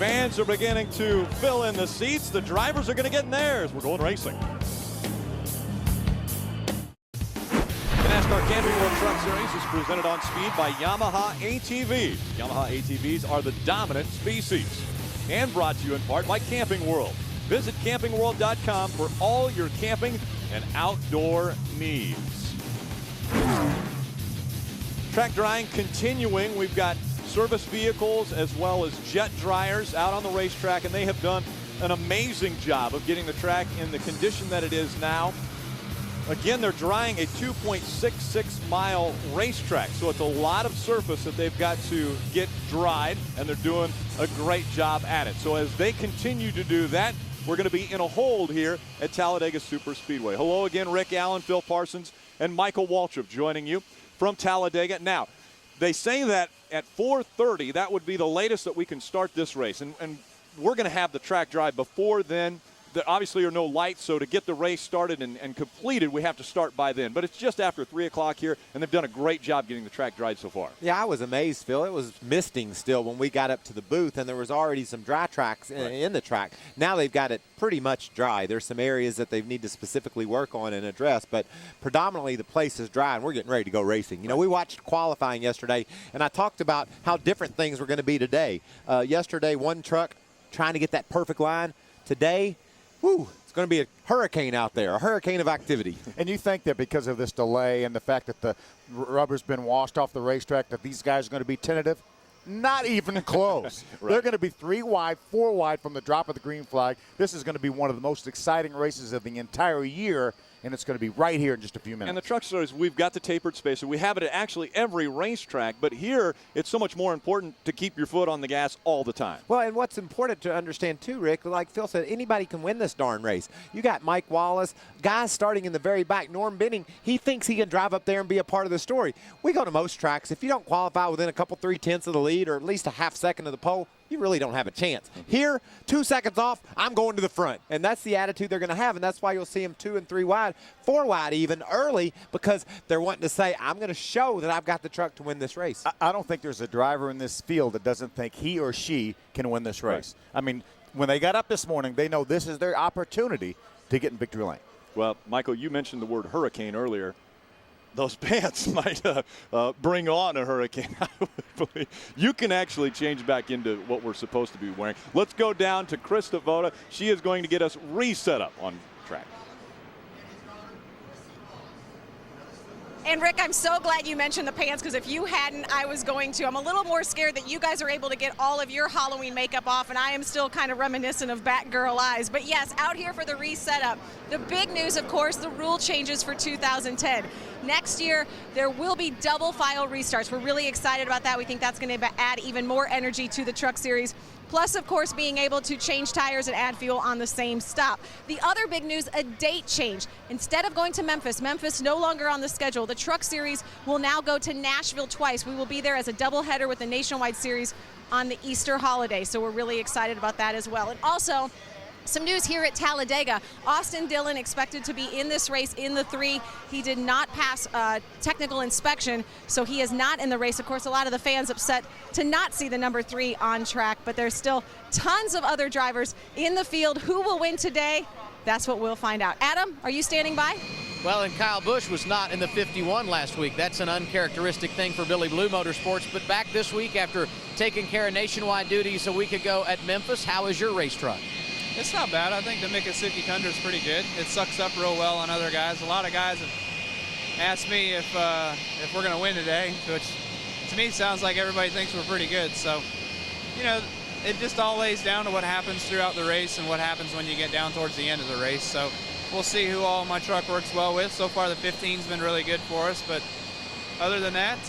Fans are beginning to fill in the seats. The drivers are going to get in theirs. We're going racing. The NASCAR Camping World Truck Series is presented on speed by Yamaha ATVs. Yamaha ATVs are the dominant species. And brought to you in part by Camping World. Visit campingworld.com for all your camping and outdoor needs. Track drying continuing. We've got service vehicles as well as jet dryers out on the racetrack, and they have done an amazing job of getting the track in the condition that it is now. Again, they're drying a 2.66 mile racetrack, so it's a lot of surface that they've got to get dried, and they're doing a great job at it. So as they continue to do that, we're going to be in a hold here at Talladega Superspeedway. Hello again, Rick Allen, Phil Parsons, and Michael Waltrip joining you from Talladega. Now, they say that at 4:30, that would be the latest that we can start this race. And we're going to have the track dry before then. There obviously are no lights, so to get the race started and completed, we have to start by then. But it's just after 3 o'clock here, and they've done a great job getting the track dried so far. Yeah, I was amazed, Phil. It was misting still when we got up to the booth, and there was already some dry tracks in the track. Now they've got it pretty much dry. There's some areas that they need to specifically work on and address, but predominantly the place is dry, and we're getting ready to go racing. You know, we watched qualifying yesterday, and I talked about how different things were going to be today. Yesterday, one truck trying to get that perfect line. Today, whew, it's going to be a hurricane out there, a hurricane of activity. And you think that because of this delay and the fact that the rubber's been washed off the racetrack that these guys are going to be tentative? Not even close. Right. They're going to be 3 wide, 4 wide from the drop of the green flag. This is going to be one of the most exciting races of the entire year, and it's going to be right here in just a few minutes. And the truck series, we've got the tapered spacer. We have it at actually every racetrack, but here it's so much more important to keep your foot on the gas all the time. Well, and what's important to understand too, Rick, like Phil said, anybody can win this darn race. You got Mike Wallace, guys starting in the very back. Norm Benning, he thinks he can drive up there and be a part of the story. We go to most tracks. If you don't qualify within a couple, 3/10 of the lead or at least a half second of the pole, you really don't have a chance. Here, 2 seconds off, I'm going to the front. And that's the attitude they're going to have, and that's why you'll see them 2 and 3 wide, 4 wide even early, because they're wanting to say, I'm going to show that I've got the truck to win this race. I don't think there's a driver in this field that doesn't think he or she can win this race. Right. I mean, when they got up this morning, they know this is their opportunity to get in victory lane. Well, Michael, you mentioned the word hurricane earlier. Those pants might bring on a hurricane. I would believe. You can actually change back into what we're supposed to be wearing. Let's go down to Krista Voda. She is going to get us reset up on track. And Rick, I'm so glad you mentioned the pants, because if you hadn't, I was going to. I'm a little more scared that you guys are able to get all of your Halloween makeup off, and I am still kind of reminiscent of Batgirl eyes. But yes, out here for the reset up. The big news, of course, the rule changes for 2010. Next year, there will be double file restarts. We're really excited about that. We think that's going to add even more energy to the Truck Series. Plus, of course, being able to change tires and add fuel on the same stop. The other big news, a date change. Instead of going to Memphis no longer on the schedule. The Truck Series will now go to Nashville twice. We will be there as a doubleheader with the Nationwide Series on the Easter holiday. So we're really excited about that as well. And also, some news here at Talladega. Austin Dillon expected to be in this race in the 3. He did not pass technical inspection, so he is not in the race. Of course, a lot of the fans upset to not see the number 3 on track, but there's still tons of other drivers in the field. Who will win today? That's what we'll find out. Adam, are you standing by? Well, and Kyle Busch was not in the 51 last week. That's an uncharacteristic thing for Billy Blue Motorsports. But back this week after taking care of nationwide duties a week ago at Memphis, how is your race truck? It's not bad. I think the Miccosukee Tundra is pretty good. It sucks up real well on other guys. A lot of guys have asked me if we're going to win today, which to me sounds like everybody thinks we're pretty good. So, you know, it just all lays down to what happens throughout the race and what happens when you get down towards the end of the race. So we'll see who all my truck works well with. So far, the 15's been really good for us. But other than that,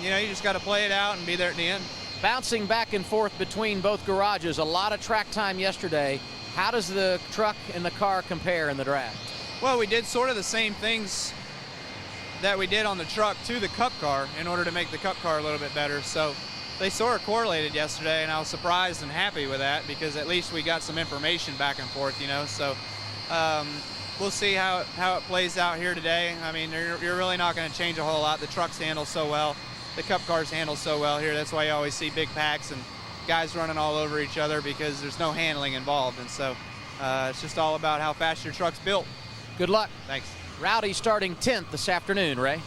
you know, you just got to play it out and be there at the end. Bouncing back and forth between both garages, a lot of track time yesterday. How does the truck and the car compare in the draft? Well, we did sort of the same things that we did on the truck to the Cup car in order to make the Cup car a little bit better. So they sort of correlated yesterday, and I was surprised and happy with that because at least we got some information back and forth, you know. So we'll see how it plays out here today. I mean, you're really not going to change a whole lot. The trucks handle so well. The Cup cars handle so well here. That's why you always see big packs and guys running all over each other because there's no handling involved. And so it's just all about how fast your truck's built. Good luck. Thanks. Rowdy starting 10th this afternoon, Ray.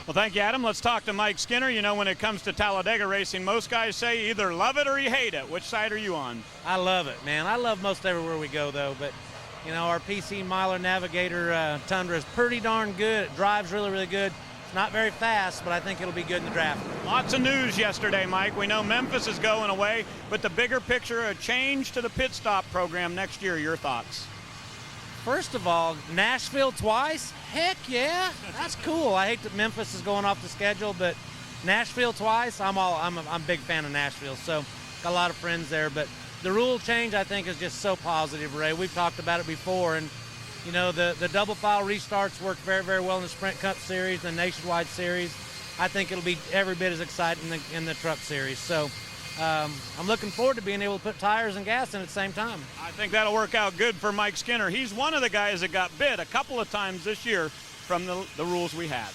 Well, thank you, Adam. Let's talk to Mike Skinner. You know, when it comes to Talladega racing, most guys say you either love it or you hate it. Which side are you on? I love it, man. I love most everywhere we go, though. But, you know, our PC Miler Navigator Tundra is pretty darn good. It drives really, really good. It's not very fast, but I think it'll be good in the draft. Lots of news yesterday, Mike. We know Memphis is going away, but the bigger picture, a change to the pit stop program next year. Your thoughts? First of all, Nashville twice? Heck yeah, that's cool. I hate that Memphis is going off the schedule, but Nashville twice, I'm a big fan of Nashville, so got a lot of friends there. But the rule change, I think, is just so positive, Ray. We've talked about it before, and you know the double file restarts work very, very well in the Sprint Cup Series, the Nationwide Series. I think it'll be every bit as exciting in the Truck Series. So I'm looking forward to being able to put tires and gas in at the same time. I think that'll work out good for Mike Skinner. He's one of the guys that got bit a couple of times this year from the rules we had.